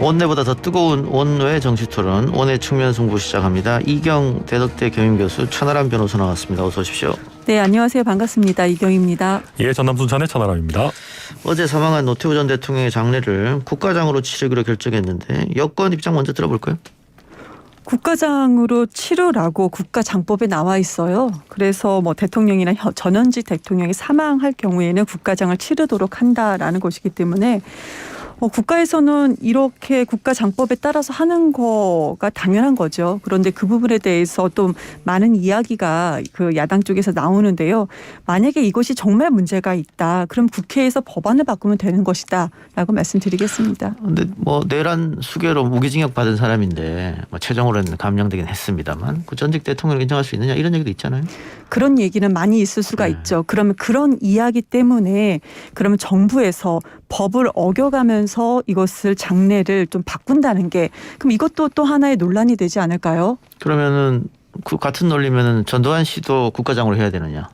원내보다 더 뜨거운 원외 정치토론 원외 측면 승부 시작합니다. 이경 대덕대 경영교수 천하람 변호사 나왔습니다. 어서 오십시오. 네, 안녕하세요. 반갑습니다. 이경입니다. 예, 전남 순천의 천하람입니다. 어제 사망한 노태우 전 대통령의 장례를 국가장으로 치르기로 결정했는데 여권 입장 먼저 들어볼까요? 국가장으로 치르라고 국가장법에 나와 있어요. 그래서 뭐 대통령이나 전현직 대통령이 사망할 경우에는 국가장을 치르도록 한다라는 것이기 때문에 국가에서는 이렇게 국가장법에 따라서 하는 거가 당연한 거죠. 그런데 그 부분에 대해서 또 많은 이야기가 그 야당 쪽에서 나오는데요. 만약에 이것이 정말 문제가 있다. 그럼 국회에서 법안을 바꾸면 되는 것이다라고 말씀드리겠습니다. 그런데 뭐 내란 수괴로 무기징역 받은 사람인데 뭐 최종으로는 감형되긴 했습니다만 그 전직 대통령을 인정할 수 있느냐 이런 얘기도 있잖아요. 그런 얘기는 많이 있을 수가 있죠. 그러면 그런 이야기 때문에 그러면 정부에서 법을 어겨가면서 이것을 장례를 좀 바꾼다는 게 그럼 이것도 또 하나의 논란이 되지 않을까요? 그러면은 그 같은 논리면은 전두환 씨도 국가장으로 해야 되느냐?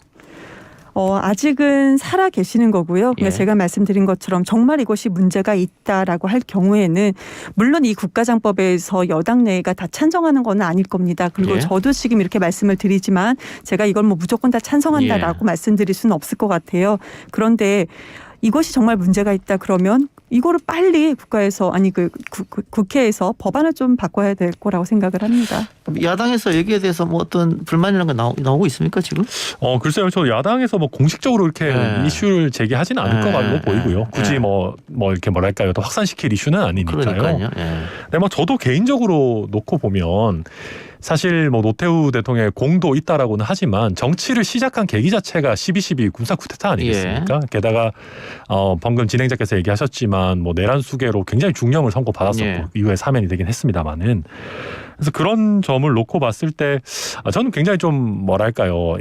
아직은 살아 계시는 거고요. 그러니까 제가 말씀드린 것처럼 정말 이것이 문제가 있다라고 할 경우에는 물론 이 국가장법에서 여당 내가 다 찬성하는 건 아닐 겁니다. 그리고 저도 지금 이렇게 말씀을 드리지만 제가 이걸 뭐 무조건 다 찬성한다라고 말씀드릴 수는 없을 것 같아요. 그런데 이것이 정말 문제가 있다 그러면 이거를 빨리 국회에서 법안을 좀 바꿔야 될 거라고 생각을 합니다. 야당에서 여기에 대해서 뭐 어떤 불만이라는 게 나오고 있습니까 지금? 글쎄요, 저 야당에서 뭐 공식적으로 이렇게 이슈를 제기하지는 않을 것 같고 보이고요. 굳이 뭐 이렇게 뭐랄까요, 또 확산시킬 이슈는 아니니까요. 그러니까요. 네, 뭐 저도 개인적으로 놓고 보면. 사실 뭐 노태우 대통령의 공도 있다라고는 하지만 정치를 시작한 계기 자체가 12.12 군사 쿠데타 아니겠습니까? 게다가 방금 진행자께서 얘기하셨지만 뭐 내란 수괴로 굉장히 중형을 선고받았었고 이후에 사면이 되긴 했습니다만은 그래서 그런 점을 놓고 봤을 때 저는 굉장히 좀 뭐랄까요,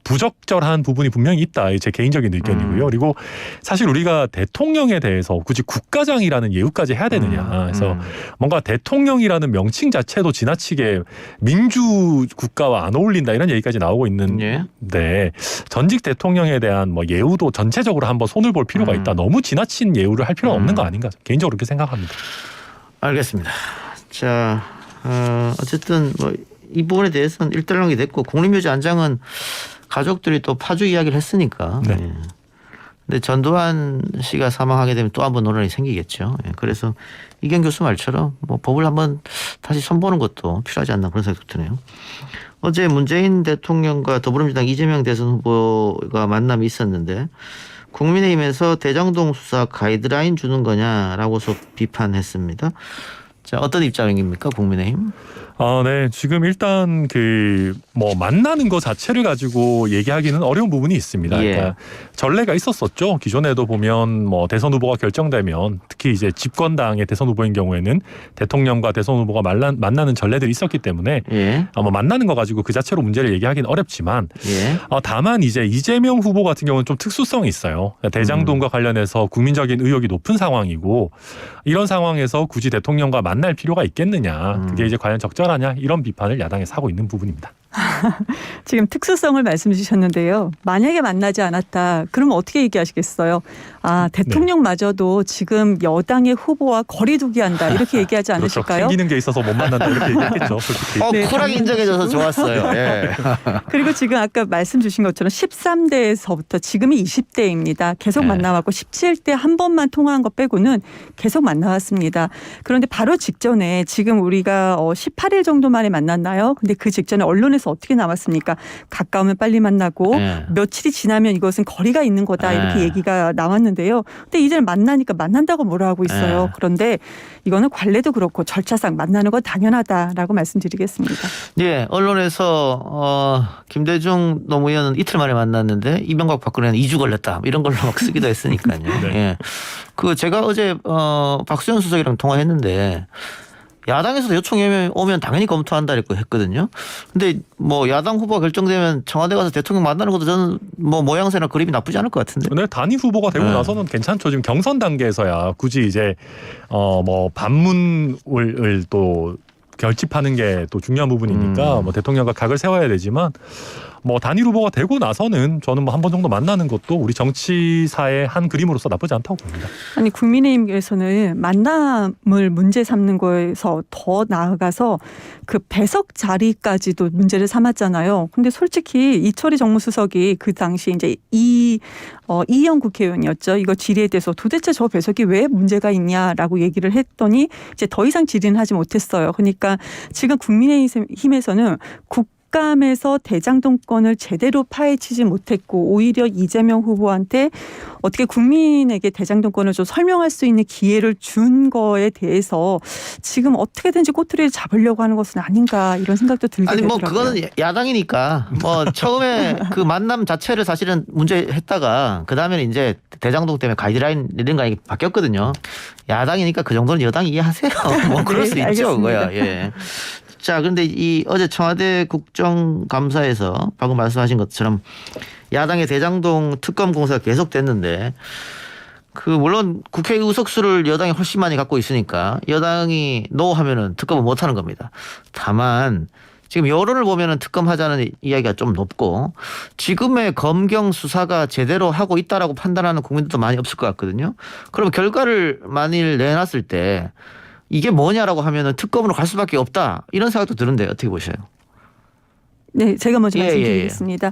부적절한 부분이 분명히 있다. 제 개인적인 의견이고요. 그리고 사실 우리가 대통령에 대해서 굳이 국가장이라는 예우까지 해야 되느냐. 그래서 뭔가 대통령이라는 명칭 자체도 지나치게 민주국가와 안 어울린다 이런 얘기까지 나오고 있는데 전직 대통령에 대한 뭐 예우도 전체적으로 한번 손을 볼 필요가 있다. 너무 지나친 예우를 할 필요는 없는 거 아닌가. 개인적으로 그렇게 생각합니다. 알겠습니다. 자, 어쨌든 뭐 이 부분에 대해서는 일단락이 됐고 국립묘지 안장은 가족들이 또 파주 이야기를 했으니까. 근데 전두환 씨가 사망하게 되면 또 한 번 논란이 생기겠죠. 그래서 이경 교수 말처럼 뭐 법을 한번 다시 손보는 것도 필요하지 않나 그런 생각도 드네요. 어제 문재인 대통령과 더불어민주당 이재명 대선 후보가 만남이 있었는데 국민의힘에서 대장동 수사 가이드라인 주는 거냐라고서 비판했습니다. 자, 어떤 입장입니까, 국민의힘? 네. 지금 일단 만나는 것 자체를 가지고 얘기하기는 어려운 부분이 있습니다. 그러니까 전례가 있었었죠. 기존에도 보면 뭐 대선 후보가 결정되면 특히 이제 집권당의 대선 후보인 경우에는 대통령과 대선 후보가 만나는 전례들이 있었기 때문에 만나는 거 가지고 그 자체로 문제를 얘기하기는 어렵지만 다만 이제 이재명 후보 같은 경우는 좀 특수성이 있어요. 대장동과 관련해서 국민적인 의혹이 높은 상황이고 이런 상황에서 굳이 대통령과 만날 필요가 있겠느냐. 그게 이제 과연 적절하냐 이런 비판을 야당에서 하고 있는 부분입니다. 지금 특수성을 말씀 주셨는데요. 만약에 만나지 않았다. 그러면 어떻게 얘기하시겠어요? 대통령마저도 지금 여당의 후보와 거리 두기 한다. 이렇게 얘기하지 않으실까요? 그렇죠. 생기는 게 있어서 못 만난다 이렇게 얘기했겠죠. 쿨하게 인정해줘서 좋았어요. 그리고 지금 아까 말씀 주신 것처럼 13대에서부터 지금이 20대입니다. 계속 만나왔고 17대 한 번만 통화한 것 빼고는 계속 만나왔습니다. 그런데 바로 직전에 지금 우리가 18일 정도 만에 만났나요? 근데 그 직전에 언론에서 어떻게 나왔습니까? 가까우면 빨리 만나고 며칠이 지나면 이것은 거리가 있는 거다 이렇게 얘기가 나왔는데요. 근데 이제는 만나니까 만난다고 뭐라 하고 있어요. 그런데 이거는 관례도 그렇고 절차상 만나는 건 당연하다라고 말씀드리겠습니다. 언론에서 김대중 노무현은 이틀 만에 만났는데 이명박 박근혜는 2주 걸렸다 이런 걸로 막 쓰기도 했으니까요. 제가 어제 박수현 수석이랑 통화했는데 야당에서도 요청이 오면 당연히 검토한다 이렇게 했거든요. 근데 뭐 야당 후보가 결정되면 청와대 가서 대통령 만나는 것도 저는 뭐 모양새나 그림이 나쁘지 않을 것 같은데. 네, 단일 후보가 되고 나서는 괜찮죠. 지금 경선 단계에서야 굳이 이제 반문을 또 결집하는 게 또 중요한 부분이니까 뭐 대통령과 각을 세워야 되지만 뭐 단일 후보가 되고 나서는 저는 뭐 한 번 정도 만나는 것도 우리 정치사의 한 그림으로서 나쁘지 않다고 봅니다. 아니 국민의힘에서는 만남을 문제 삼는 거에서 더 나아가서 그 배석 자리까지도 문제를 삼았잖아요. 근데 솔직히 이철희 정무수석이 그 당시 이제 이희영 국회의원이었죠. 이거 질의에 대해서 도대체 저 배석이 왜 문제가 있냐라고 얘기를 했더니 이제 더 이상 질의는 하지 못했어요. 그러니까 지금 국민의힘에서는 국감에서 대장동권을 제대로 파헤치지 못했고 오히려 이재명 후보한테 어떻게 국민에게 대장동권을 좀 설명할 수 있는 기회를 준 거에 대해서 지금 어떻게든지 꼬투리를 잡으려고 하는 것은 아닌가 이런 생각도 들게 아니 뭐 되더라고요. 그거는 야당이니까 뭐 처음에 그 만남 자체를 사실은 문제했다가 그 다음에는 이제 대장동 때문에 가이드라인 이런 거 바뀌었거든요. 야당이니까 그 정도는 여당이 이해하세요. 뭐 그럴 수 네, 있죠, 알겠습니다. 그거야. 예. 자, 그런데 이 어제 청와대 국정감사에서 방금 말씀하신 것처럼 야당의 대장동 특검 공사가 계속됐는데 그 물론 국회 의석수를 여당이 훨씬 많이 갖고 있으니까 여당이 노 하면은 특검을 못 하는 겁니다. 다만 지금 여론을 보면은 특검하자는 이야기가 좀 높고 지금의 검경 수사가 제대로 하고 있다라고 판단하는 국민들도 많이 없을 것 같거든요. 그럼 결과를 만일 내놨을 때 이게 뭐냐라고 하면은 특검으로 갈 수밖에 없다 이런 생각도 드는데 어떻게 보셔요? 네, 제가 먼저 예, 말씀드리겠습니다.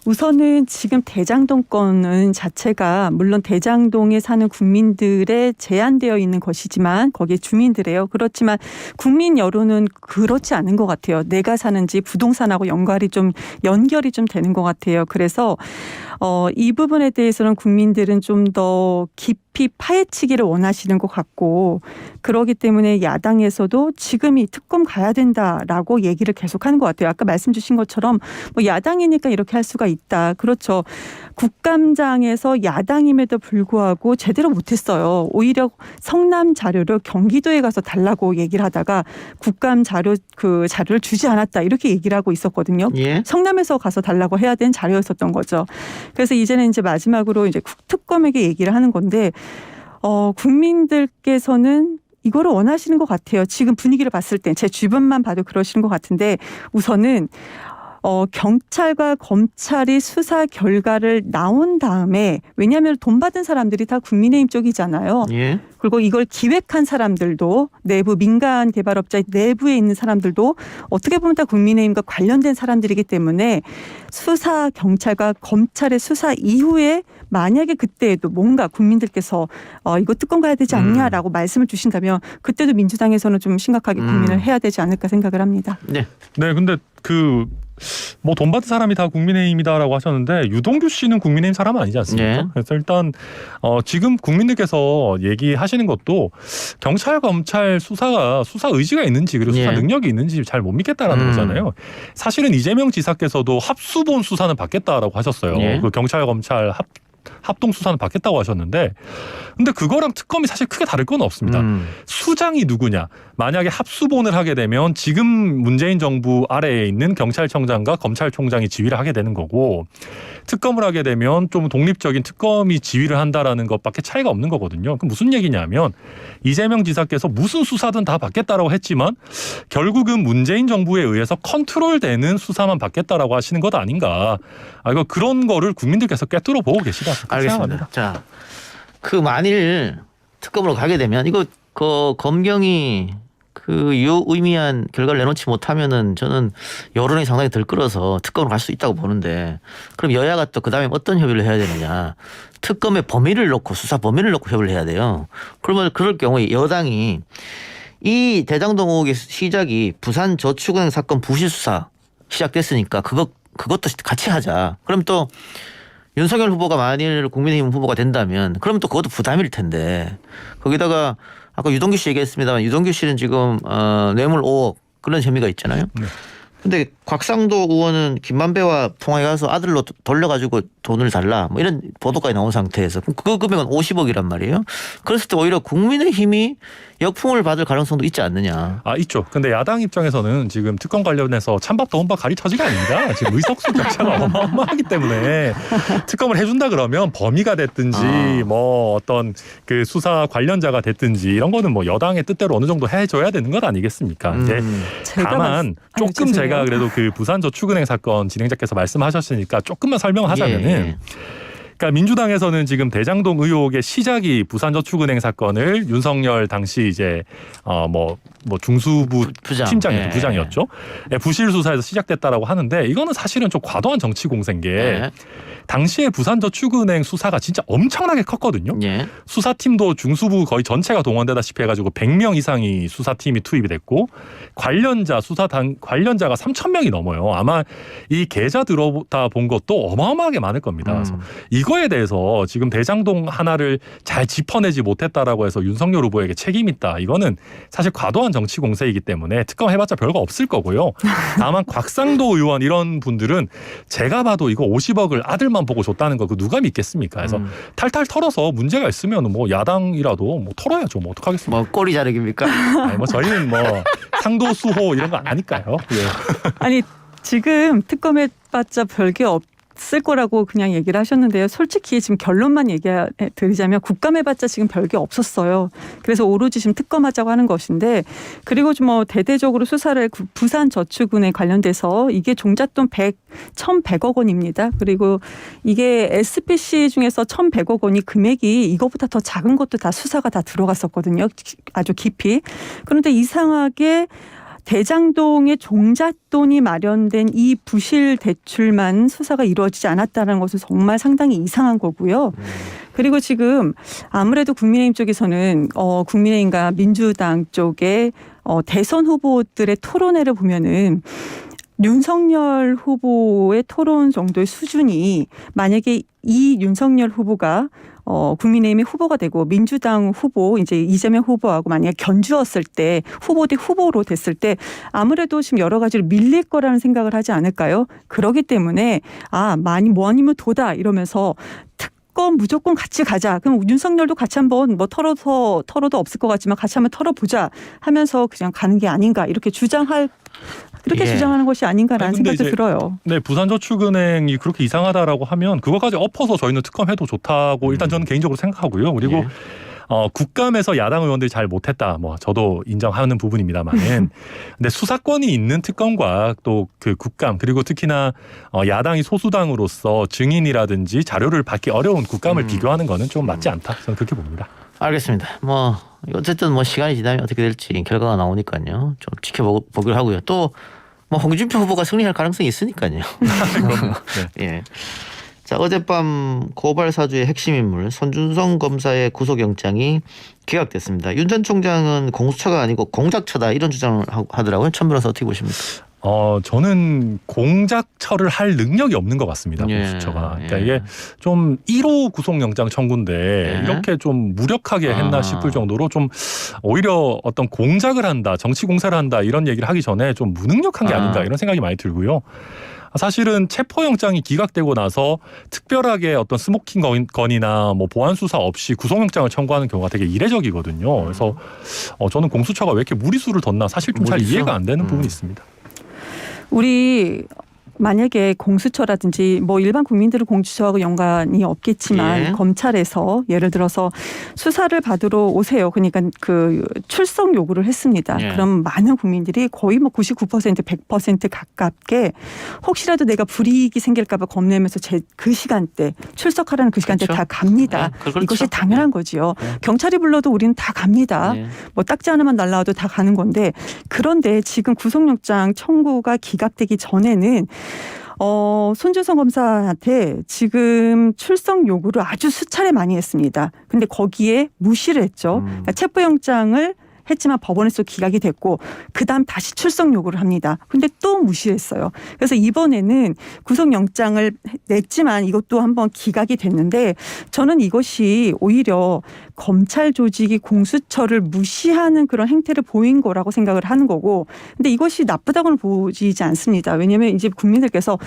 우선은 지금 대장동권은 자체가 물론 대장동에 사는 국민들에 제한되어 있는 것이지만 거기에 주민들이에요. 그렇지만 국민 여론은 그렇지 않은 것 같아요. 내가 사는지 부동산하고 연결이 좀 되는 것 같아요. 그래서 이 부분에 대해서는 국민들은 좀 더 깊이 파헤치기를 원하시는 것 같고 그러기 때문에 야당에서도 지금 이 특검 가야 된다라고 얘기를 계속하는 것 같아요. 아까 말씀 주신 것처럼 뭐 야당이니까 이렇게 할 수가 있다. 그렇죠. 국감장에서 야당임에도 불구하고 제대로 못했어요. 오히려 성남 자료를 경기도에 가서 달라고 얘기를 하다가 국감 자료를 주지 않았다 이렇게 얘기를 하고 있었거든요. 예. 성남에서 가서 달라고 해야 되는 자료였었던 거죠. 그래서 이제는 이제 마지막으로 이제 특검에게 얘기를 하는 건데 국민들께서는 이거를 원하시는 것 같아요. 지금 분위기를 봤을 때 제 주변만 봐도 그러시는 것 같은데 우선은 경찰과 검찰이 수사 결과를 나온 다음에 왜냐하면 돈 받은 사람들이 다 국민의힘 쪽이잖아요. 예. 그리고 이걸 기획한 사람들도 내부 민간 개발업자 내부에 있는 사람들도 어떻게 보면 다 국민의힘과 관련된 사람들이기 때문에 수사 경찰과 검찰의 수사 이후에 만약에 그때에도 뭔가 국민들께서 이거 특검 가야 되지 않냐라고 말씀을 주신다면 그때도 민주당에서는 좀 심각하게 고민을 해야 되지 않을까 생각을 합니다. 네. 네, 근데 뭐 돈 받은 사람이 다 국민의힘이다라고 하셨는데 유동규 씨는 국민의힘 사람 아니지 않습니까? 네. 그래서 일단 지금 국민들께서 얘기하시는 것도 경찰 검찰 수사 의지가 있는지 그리고 수사 네. 능력이 있는지 잘 못 믿겠다라는 거잖아요. 사실은 이재명 지사께서도 합수본 수사는 받겠다라고 하셨어요. 네. 그 경찰 검찰 합동 수사는 받겠다고 하셨는데 근데 그거랑 특검이 사실 크게 다를 건 없습니다. 수장이 누구냐. 만약에 합수본을 하게 되면 지금 문재인 정부 아래에 있는 경찰청장과 검찰총장이 지휘를 하게 되는 거고 특검을 하게 되면 좀 독립적인 특검이 지휘를 한다라는 것밖에 차이가 없는 거거든요. 그럼 무슨 얘기냐면 이재명 지사께서 무슨 수사든 다 받겠다라고 했지만 결국은 문재인 정부에 의해서 컨트롤되는 수사만 받겠다라고 하시는 것 아닌가. 이거 그런 거를 국민들께서 꿰뚫어 보고 계시다. 알겠습니다. 자, 그 만일 특검으로 가게 되면 이거 검경이 그 유의미한 결과를 내놓지 못하면은 저는 여론이 상당히 들끓어서 특검으로 갈 수 있다고 보는데 그럼 여야가 또 그다음에 어떤 협의를 해야 되느냐. 특검의 범위를 놓고 수사 범위를 놓고 협의를 해야 돼요. 그러면 그럴 경우에 여당이 이 대장동 의혹의 시작이 부산저축은행 사건 부실 수사 시작됐으니까 그것도 같이 하자. 그럼 또 윤석열 후보가 만일 국민의힘 후보가 된다면 그럼 또 그것도 부담일 텐데 거기다가 아까 유동규 씨 얘기했습니다만 유동규 씨는 지금 뇌물 5억 그런 혐의가 있잖아요. 네. 근데 곽상도 의원은 김만배와 통화에 가서 아들로 돌려가지고 돈을 달라 뭐 이런 보도까지 나온 상태에서 그 금액은 50억이란 말이에요. 그랬을 때 오히려 국민의힘이 역풍을 받을 가능성도 있지 않느냐. 있죠. 근데 야당 입장에서는 지금 특검 관련해서 찬밥 더운밥 가리 처지가 아닙니다. 지금 의석수 격차가 어마어마하기 때문에 특검을 해준다 그러면 범위가 됐든지 뭐 어떤 그 수사 관련자가 됐든지 이런 거는 뭐 여당의 뜻대로 어느 정도 해줘야 되는 것 아니겠습니까? 이제 다만 조금 제가 그래도 그 부산저축은행 사건 진행자께서 말씀하셨으니까 조금만 설명을 하자면은 예. 그러니까 민주당에서는 지금 대장동 의혹의 시작이 부산저축은행 사건을 윤석열 당시 이제 뭐 중수부 부장. 팀장이었죠. 예. 부장이었죠. 예, 부실 수사에서 시작됐다라고 하는데 이거는 사실은 좀 과도한 정치 공세인 게 예. 당시에 부산저축은행 수사가 진짜 엄청나게 컸거든요. 예. 수사팀도 중수부 거의 전체가 동원되다시피 해가지고 100명 이상이 수사팀이 투입이 됐고 관련자가 3,000명이 넘어요. 아마 이 계좌 들어다 본 것도 어마어마하게 많을 겁니다. 그래서 이거에 대해서 지금 대장동 하나를 잘 짚어내지 못했다라고 해서 윤석열 후보에게 책임 있다. 이거는 사실 과도한 정치 공세이기 때문에 특검 해봤자 별거 없을 거고요. 다만 곽상도 의원 이런 분들은 제가 봐도 이거 50억을 아들만 보고 줬다는 거 그 누가 믿겠습니까? 그래서 탈탈 털어서 문제가 있으면 뭐 야당이라도 뭐 털어야죠. 뭐 어떡하겠습니까? 뭐 꼬리 자르기입니까? 아니 뭐 저희는 뭐 상도수호 이런 거 아니까요. 예. 아니 지금 특검해봤자 별게 없을 거라고 그냥 얘기를 하셨는데요. 솔직히 지금 결론만 얘기해 드리자면 국감해봤자 지금 별게 없었어요. 그래서 오로지 지금 특검하자고 하는 것인데 그리고 좀 뭐 대대적으로 수사를 부산저축은행 관련돼서 이게 종잣돈 1,100억 원입니다. 그리고 이게 SPC 중에서 1,100억 원이 금액이 이거보다 더 작은 것도 다 수사가 다 들어갔었거든요. 아주 깊이. 그런데 이상하게 대장동의 종잣돈이 마련된 이 부실 대출만 수사가 이루어지지 않았다는 것은 정말 상당히 이상한 거고요. 그리고 지금 아무래도 국민의힘 쪽에서는 국민의힘과 민주당 쪽에 대선 후보들의 토론회를 보면은 윤석열 후보의 토론 정도의 수준이 만약에 이 윤석열 후보가 국민의힘의 후보가 되고 민주당 후보 이제 이재명 후보하고 만약에 견주었을 때 후보 대 후보로 됐을 때 아무래도 지금 여러 가지로 밀릴 거라는 생각을 하지 않을까요? 그렇기 때문에 많이 뭐 아니면 도다 이러면서 특검 무조건 같이 가자. 그럼 윤석열도 같이 한번 뭐 털어도 없을 것 같지만 같이 한번 털어보자 하면서 그냥 가는 게 아닌가 이렇게 주장하는 것이 아닌가라는 생각도 들어요. 네, 부산저축은행이 그렇게 이상하다라고 하면 그거까지 엎어서 저희는 특검해도 좋다고 일단 저는 개인적으로 생각하고요. 그리고 예. 국감에서 야당 의원들이 잘 못했다. 뭐 저도 인정하는 부분입니다만은 근데 수사권이 있는 특검과 또 그 국감 그리고 특히나 야당이 소수당으로서 증인이라든지 자료를 받기 어려운 국감을 비교하는 거는 좀 맞지 않다. 저는 그렇게 봅니다. 알겠습니다. 뭐 어쨌든 뭐 시간이 지나면 어떻게 될지 결과가 나오니까요. 좀 지켜보기로 하고요. 또 뭐 홍준표 후보가 승리할 가능성이 있으니까요. 네. 예. 자, 어젯밤 고발 사주의 핵심 인물 손준성 검사의 구속영장이 기각됐습니다. 윤 전 총장은 공수처가 아니고 공작처다 이런 주장을 하더라고요. 천 변호사 어떻게 보십니까? 저는 공작처를 할 능력이 없는 것 같습니다. 공수처가. 그러니까 이게 좀 1호 구속영장 청구인데 이렇게 좀 무력하게 했나 싶을 정도로 좀 오히려 어떤 공작을 한다, 정치 공세를 한다 이런 얘기를 하기 전에 좀 무능력한 게 아닌가 이런 생각이 많이 들고요. 사실은 체포영장이 기각되고 나서 특별하게 어떤 스모킹 건이나 뭐 보안 수사 없이 구속영장을 청구하는 경우가 되게 이례적이거든요. 그래서 저는 공수처가 왜 이렇게 무리수를 뒀나 사실 좀 잘 이해가 안 되는 부분이 있습니다. 우리 만약에 공수처라든지 뭐 일반 국민들은 공수처하고 연관이 없겠지만 검찰에서 예를 들어서 수사를 받으러 오세요. 그러니까 그 출석 요구를 했습니다. 그럼 많은 국민들이 거의 뭐 99% 100% 가깝게 혹시라도 내가 불이익이 생길까 봐 겁내면서 그 시간대 출석하라는 그 시간대 다 갑니다. 이것이 당연한 거지요. 경찰이 불러도 우리는 다 갑니다. 뭐 딱지 하나만 날라와도 다 가는 건데 그런데 지금 구속영장 청구가 기각되기 전에는 손준성 검사한테 지금 출석 요구를 아주 수차례 많이 했습니다. 근데 거기에 무시를 했죠. 그러니까 체포영장을 했지만 법원에서 기각이 됐고 그다음 다시 출석 요구를 합니다. 근데 또 무시했어요. 그래서 이번에는 구속영장을 냈지만 이것도 한번 기각이 됐는데 저는 이것이 오히려 검찰 조직이 공수처를 무시하는 그런 행태를 보인 거라고 생각을 하는 거고 근데 이것이 나쁘다고는 보이지 않습니다. 왜냐하면 이제 국민들께서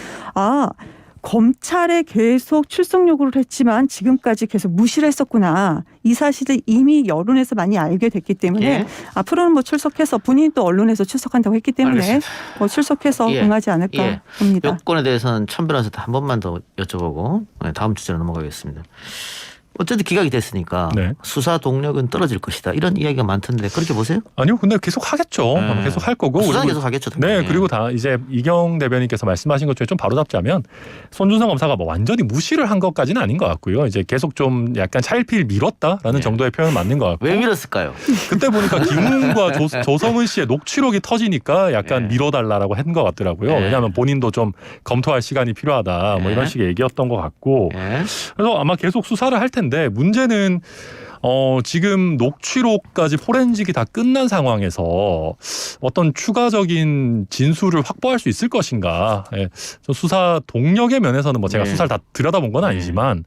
검찰에 계속 출석 요구를 했지만 지금까지 계속 무시를 했었구나. 이 사실을 이미 여론에서 많이 알게 됐기 때문에 앞으로는 뭐 출석해서 본인이 또 언론에서 출석한다고 했기 때문에 뭐 출석해서 응하지 않을까 봅니다. 여권에 대해서는 천 변호사한테 한 번만 더 여쭤보고 다음 주제로 넘어가겠습니다. 어쨌든 기각이 됐으니까 네. 수사 동력은 떨어질 것이다. 이런 이야기가 많던데 그렇게 보세요? 아니요, 근데 계속 하겠죠. 네. 계속 할 거고. 수사는 그리고 계속 하겠죠. 당연히. 네, 그리고 다 이제 이경 대변인께서 말씀하신 것 중에 좀 바로잡자면 손준성 검사가 뭐 완전히 무시를 한 것까지는 아닌 것 같고요. 이제 계속 좀 약간 차일피일 미뤘다라는 네. 정도의 표현 맞는 것 같고. 왜 밀었을까요? 그때 보니까 김웅과 조성은 씨의 녹취록이 터지니까 약간 네. 밀어달라고 한 것 같더라고요. 네. 왜냐하면 본인도 좀 검토할 시간이 필요하다. 뭐 네. 이런 식의 얘기였던 것 같고. 네. 그래서 아마 계속 수사를 할 텐데 문제는 지금 녹취록까지 포렌식이 다 끝난 상황에서 어떤 추가적인 진술을 확보할 수 있을 것인가. 예. 저 수사 동력의 면에서는 뭐 제가 네. 수사를 다 들여다본 건 아니지만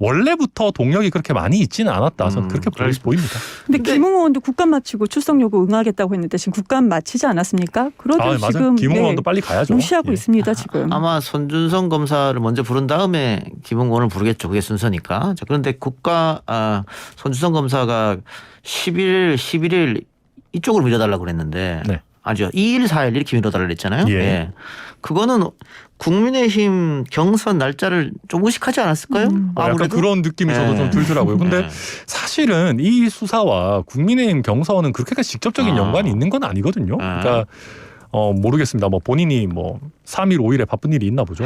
원래부터 동력이 그렇게 많이 있지는 않았다. 저는 그렇게 보입니다. 근데 김웅 의원도 국감 마치고 출석 요구 응하겠다고 했는데 지금 국감 마치지 않았습니까? 그러도 맞아요. 지금 김웅 의원도 빨리 가야죠. 무시하고 예. 있습니다 지금. 아마 손준성 검사를 먼저 부른 다음에 김웅 의원을 부르겠죠. 그게 순서니까. 자, 그런데 손준성 검사가 11일 이쪽으로 밀어달라고 그랬는데 네. 아니죠. 2일, 4일 이렇게 밀어달라고 그랬잖아요. 예. 그거는 국민의힘 경선 날짜를 좀 의식하지 않았을까요? 약간 아무래도 그런 느낌이 저도 좀 들더라고요. 근데 네. 사실은 이 수사와 국민의힘 경선은 그렇게까지 직접적인 연관이 있는 건 아니거든요. 그러니까 모르겠습니다. 뭐 본인이 뭐 3일, 5일에 바쁜 일이 있나 보죠.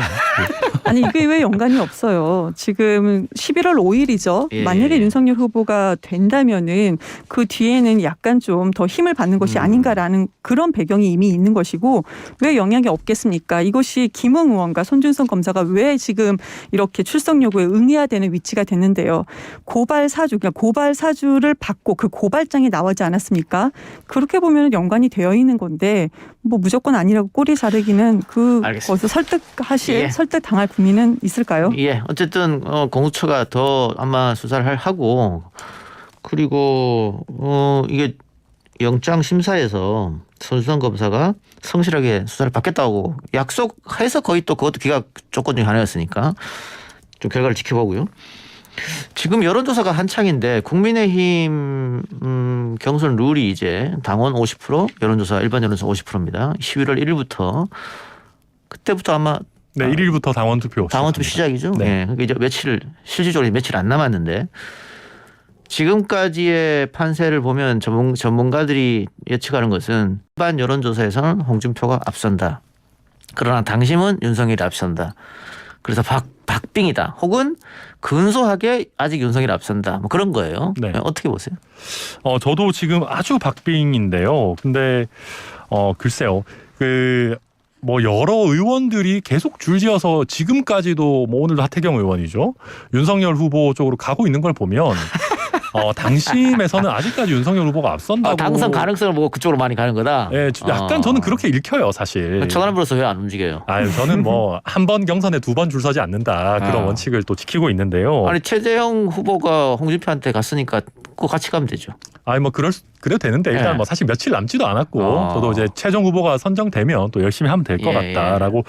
아니 이게 왜 연관이 없어요. 지금 11월 5일이죠. 예. 만약에 윤석열 후보가 된다면은 그 뒤에는 약간 좀 더 힘을 받는 것이 아닌가라는 그런 배경이 이미 있는 것이고 왜 영향이 없겠습니까? 이것이 김웅 의원과 손준성 검사가 왜 지금 이렇게 출석 요구에 응해야 되는 위치가 됐는데요. 고발 사주를 받고 그 고발장이 나오지 않았습니까? 그렇게 보면 연관이 되어 있는 건데 뭐 무조건 아니라고 꼬리 자르기는 거기서 설득 당할 국민은 있을까요? 예, 어쨌든 공수처가 더 아마 수사를 하고 그리고 이게 영장 심사에서 손준성 검사가 성실하게 수사를 받겠다고 약속해서 거의 또 그것도 기각 조건 중에 하나였으니까 좀 결과를 지켜보고요. 지금 여론조사가 한창인데 국민의힘 경선 룰이 이제 당원 50%, 여론조사 일반 여론조사 50%입니다. 11월 1일부터 그때부터 아마 네, 1일부터 당원 투표 시작이죠. 네. 네. 그러니까 이제 실질적으로 며칠 안 남았는데 지금까지의 판세를 보면 전문가들이 예측하는 것은 일반 여론조사에서는 홍준표가 앞선다. 그러나 당심은 윤석열이 앞선다. 그래서 박빙이다. 혹은 근소하게 아직 윤석열이 앞선다. 뭐 그런 거예요. 네. 어떻게 보세요? 저도 지금 아주 박빙인데요. 근데 글쎄요. 뭐 여러 의원들이 계속 줄지어서 지금까지도 뭐 오늘도 하태경 의원이죠. 윤석열 후보 쪽으로 가고 있는 걸 보면 당심에서는 아직까지 윤석열 후보가 앞선다고. 당선 가능성을 보고 그쪽으로 많이 가는 거다. 네, 약간 저는 그렇게 읽혀요, 사실. 전화를 불어서 왜 안 움직여요? 저는 뭐 한 번 경선에 2번 줄 서지 않는다 그런 원칙을 또 지키고 있는데요. 아니 최재형 후보가 홍준표한테 갔으니까 꼭 같이 가면 되죠. 뭐 그래도 되는데 일단 네. 뭐 사실 며칠 남지도 않았고 저도 이제 최종 후보가 선정되면 또 열심히 하면 될 것 같다라고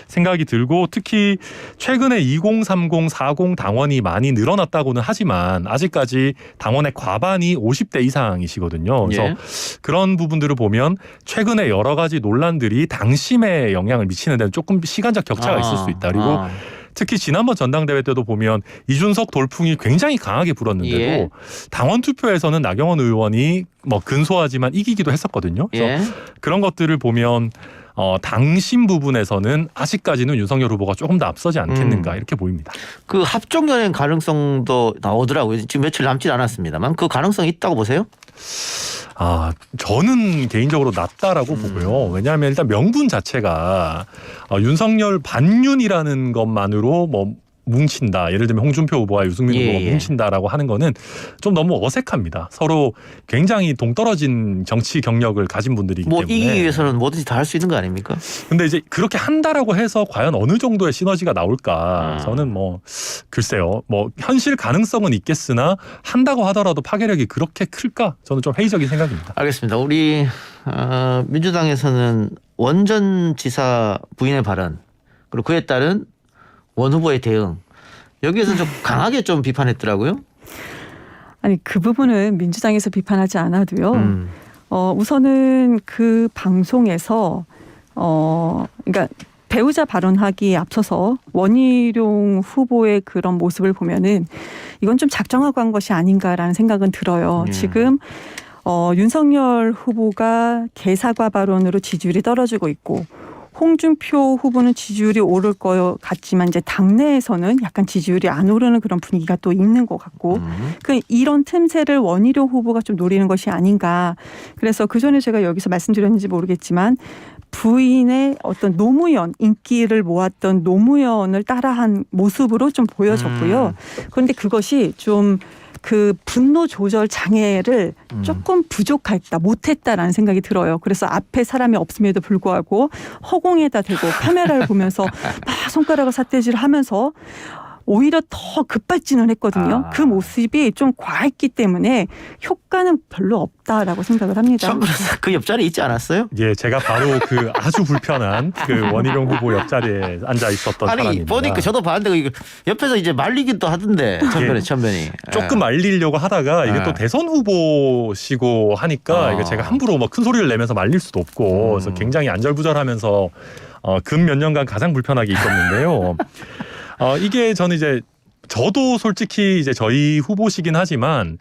생각이 들고 특히 최근에 2030, 40 당원이 많이 늘어났다고는 하지만 아직까지 당원의 과반이 50대 이상이시거든요. 그래서 그런 부분들을 보면 최근에 여러 가지 논란들이 당심에 영향을 미치는 데는 조금 시간적 격차가 있을 수 있다. 그리고 특히 지난번 전당대회 때도 보면 이준석 돌풍이 굉장히 강하게 불었는데도 당원 투표에서는 나경원 의원이 뭐 근소하지만 이기기도 했었거든요. 그래서 그런 것들을 보면 당심 부분에서는 아직까지는 윤석열 후보가 조금 더 앞서지 않겠는가 이렇게 보입니다. 그 합종 연행 가능성도 나오더라고요. 지금 며칠 남지 않았습니다만 그 가능성이 있다고 보세요? 저는 개인적으로 낮다라고 보고요. 왜냐하면 일단 명분 자체가 윤석열 반윤이라는 것만으로 뭐 뭉친다. 예를 들면 홍준표 후보와 유승민 후보가 뭉친다라고 하는 거는 좀 너무 어색합니다. 서로 굉장히 동떨어진 정치 경력을 가진 분들이기 때문에. 이기기 위해서는 뭐든지 다 할 수 있는 거 아닙니까? 근데 이제 그렇게 한다라고 해서 과연 어느 정도의 시너지가 나올까? 저는 뭐 글쎄요. 뭐 현실 가능성은 있겠으나 한다고 하더라도 파괴력이 그렇게 클까? 저는 좀 회의적인 생각입니다. 알겠습니다. 우리 민주당에서는 원전 지사 부인의 발언 그리고 그에 따른 원 후보의 대응 여기에서 좀 강하게 좀 비판했더라고요. 아니 그 부분은 민주당에서 비판하지 않아도요. 우선은 그 방송에서 그러니까 배우자 발언하기에 앞서서 원희룡 후보의 그런 모습을 보면은 이건 좀 작정하고 한 것이 아닌가라는 생각은 들어요. 지금 윤석열 후보가 개사과 발언으로 지지율이 떨어지고 있고 홍준표 후보는 지지율이 오를 것 같지만 이제 당내에서는 약간 지지율이 안 오르는 그런 분위기가 또 있는 것 같고 이런 틈새를 원희룡 후보가 좀 노리는 것이 아닌가. 그래서 그 전에 제가 여기서 말씀드렸는지 모르겠지만 부인의 어떤 노무현 인기를 모았던 노무현을 따라한 모습으로 좀 보여졌고요. 그런데 그것이 좀 그 분노 조절 장애를 조금 부족했다, 못했다라는 생각이 들어요. 그래서 앞에 사람이 없음에도 불구하고 허공에다 대고 카메라를 보면서 막 손가락을 삿대질 하면서 오히려 더 급발진을 했거든요. 그 모습이 좀 과했기 때문에 효과는 별로 없다라고 생각을 합니다. 그 옆자리에 있지 않았어요? 예, 제가 바로 그 아주 불편한 그 원희룡 후보 옆자리에 앉아 있었던 아니, 사람입니다. 보니까 저도 봤는데 이거 옆에서 이제 말리기도 하던데 천변이. 조금 말리려고 하다가 이게 예. 또 대선 후보시고 하니까 이게 제가 함부로 뭐 큰 소리를 내면서 말릴 수도 없고 그래서 굉장히 안절부절하면서 근 몇 년간 가장 불편하게 있었는데요. 이게 저는 이제 저도 솔직히 이제 저희 후보시긴 하지만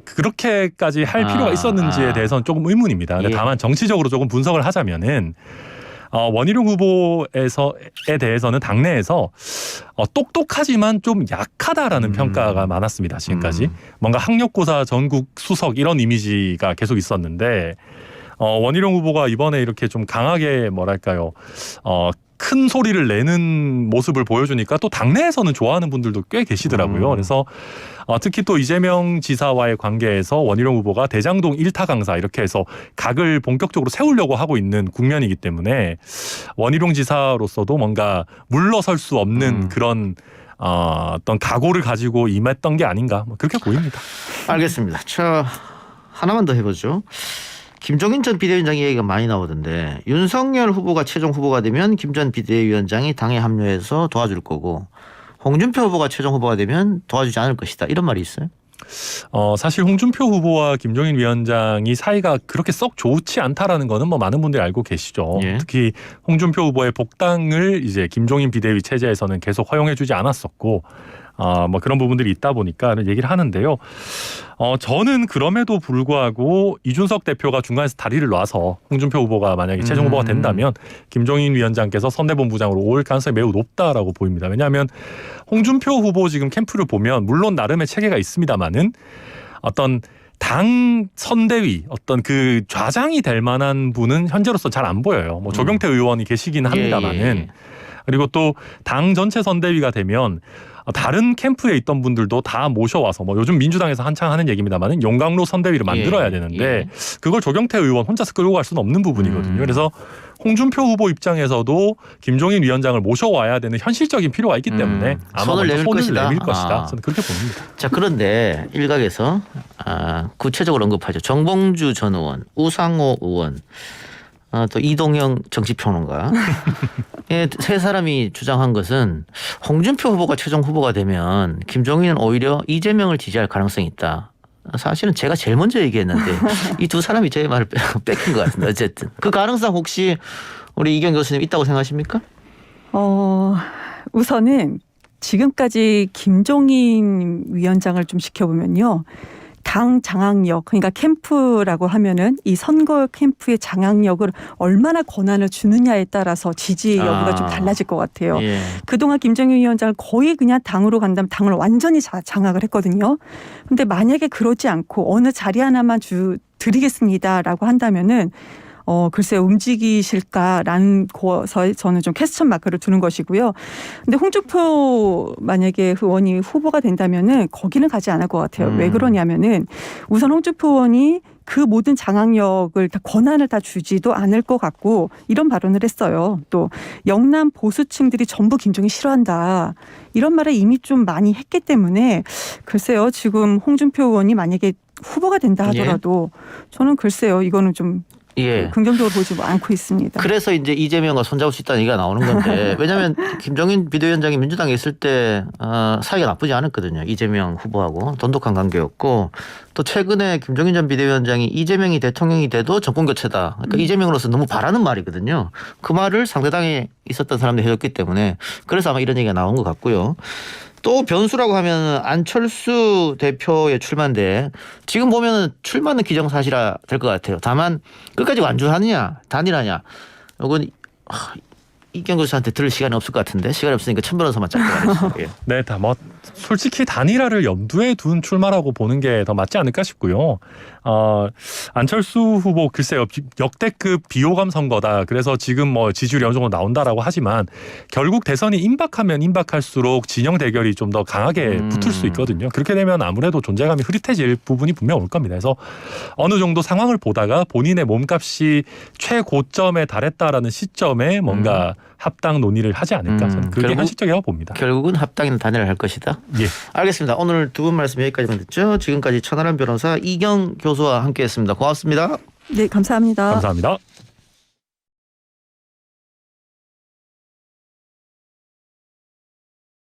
그렇게까지 할 필요가 있었는지에 대해서는 조금 의문입니다. 근데 다만 정치적으로 조금 분석을 하자면은 원희룡 후보에 대해서는 당내에서 똑똑하지만 좀 약하다라는 평가가 많았습니다. 지금까지 뭔가 학력고사 전국 수석 이런 이미지가 계속 있었는데 원희룡 후보가 이번에 이렇게 좀 강하게 뭐랄까요? 큰 소리를 내는 모습을 보여주니까 또 당내에서는 좋아하는 분들도 꽤 계시더라고요. 그래서 특히 또 이재명 지사와의 관계에서 원희룡 후보가 대장동 1타 강사 이렇게 해서 각을 본격적으로 세우려고 하고 있는 국면이기 때문에 원희룡 지사로서도 뭔가 물러설 수 없는 그런 어떤 각오를 가지고 임했던 게 아닌가 그렇게 보입니다. 알겠습니다. 자, 하나만 더 해보죠. 김종인 전 비대위원장 얘기가 많이 나오던데 윤석열 후보가 최종 후보가 되면 김 전 비대위원장이 당에 합류해서 도와줄 거고 홍준표 후보가 최종 후보가 되면 도와주지 않을 것이다. 이런 말이 있어요? 사실 홍준표 후보와 김종인 위원장이 사이가 그렇게 썩 좋지 않다라는 거는 뭐 많은 분들이 알고 계시죠. 예. 특히 홍준표 후보의 복당을 이제 김종인 비대위 체제에서는 계속 허용해주지 않았었고 뭐 그런 부분들이 있다 보니까 얘기를 하는데요. 저는 그럼에도 불구하고 이준석 대표가 중간에서 다리를 놔서 홍준표 후보가 만약에 최종 후보가 된다면 김종인 위원장께서 선대본부장으로 올 가능성이 매우 높다라고 보입니다. 왜냐하면 홍준표 후보 지금 캠프를 보면 물론 나름의 체계가 있습니다만은 어떤 당 선대위 어떤 그 좌장이 될 만한 분은 현재로서 잘 안 보여요. 뭐 조경태 의원이 계시긴 합니다만은 그리고 또 당 전체 선대위가 되면 다른 캠프에 있던 분들도 다 모셔와서 뭐 요즘 민주당에서 한창 하는 얘기입니다만은 용광로 선대위를 만들어야 되는데 그걸 조경태 의원 혼자서 끌고 갈 수는 없는 부분이거든요. 그래서 홍준표 후보 입장에서도 김종인 위원장을 모셔와야 되는 현실적인 필요가 있기 때문에 아마 손을 내밀 것이다. 저는 그렇게 봅니다. 자, 그런데 일각에서 구체적으로 언급하죠. 정봉주 전 의원, 우상호 의원, 또 이동영 정치평론가 세 사람이 주장한 것은 홍준표 후보가 최종 후보가 되면 김종인은 오히려 이재명을 지지할 가능성이 있다. 사실은 제가 제일 먼저 얘기했는데 이 두 사람이 제 말을 뺏긴 것 같습니다. 어쨌든 그 가능성 혹시 우리 이경 교수님 있다고 생각하십니까? 우선은 지금까지 김종인 위원장을 좀 지켜보면요. 당 장악력, 그러니까 캠프라고 하면은 이 선거 캠프의 장악력을 얼마나 권한을 주느냐에 따라서 지지 여부가 좀 달라질 것 같아요. 그동안 김종인 위원장을 거의 그냥 당으로 간다면 당을 완전히 장악을 했거든요. 근데 만약에 그러지 않고 어느 자리 하나만 드리겠습니다라고 한다면은 글쎄 움직이실까라는 거서 저는 좀 퀘스천 마크를 두는 것이고요. 근데 홍준표 만약에 의원이 후보가 된다면은 거기는 가지 않을 것 같아요. 왜 그러냐면은 우선 홍준표 의원이 그 모든 장악력을 다 권한을 다 주지도 않을 것 같고 이런 발언을 했어요. 또 영남 보수층들이 전부 김종인 싫어한다. 이런 말을 이미 좀 많이 했기 때문에 글쎄요. 지금 홍준표 의원이 만약에 후보가 된다 하더라도 저는 글쎄요. 이거는 좀 예. 긍정적으로 보지 않고 있습니다. 그래서 이제 이재명과 손잡을 수 있다는 얘기가 나오는 건데 왜냐하면 김종인 비대위원장이 민주당에 있을 때 사이가 나쁘지 않았거든요. 이재명 후보하고 돈독한 관계였고 또 최근에 김종인 전 비대위원장이 이재명이 대통령이 돼도 정권 교체다. 그러니까 이재명으로서 너무 바라는 말이거든요. 그 말을 상대당에 있었던 사람들이 해줬기 때문에 그래서 아마 이런 얘기가 나온 것 같고요. 또 변수라고 하면 안철수 대표의 출마인데 지금 보면 출마는 기정사실화 될 것 같아요. 다만 끝까지 완주하느냐 단일하냐 이건 이경규 씨한테 들을 시간이 없을 것 같은데 시간이 없으니까 천 변호사만 짧게 말해주세요. 네, 뭐 솔직히 단일화를 염두에 둔 출마라고 보는 게 더 맞지 않을까 싶고요. 안철수 후보 글쎄요 역대급 비호감 선거다. 그래서 지금 뭐 지지율이 어느 정도 나온다라고 하지만 결국 대선이 임박하면 임박할수록 진영 대결이 좀 더 강하게 붙을 수 있거든요. 그렇게 되면 아무래도 존재감이 흐릿해질 부분이 분명 올 겁니다. 그래서 어느 정도 상황을 보다가 본인의 몸값이 최고점에 달했다라는 시점에 뭔가 합당 논의를 하지 않을까. 저는 그게 현실적이라고 봅니다. 결국은 합당이나 단일화를 할 것이다. 예. 알겠습니다. 오늘 두 분 말씀 여기까지만 듣죠. 지금까지 천하람 변호사 이경 교수와 함께했습니다. 고맙습니다. 네, 감사합니다. 감사합니다.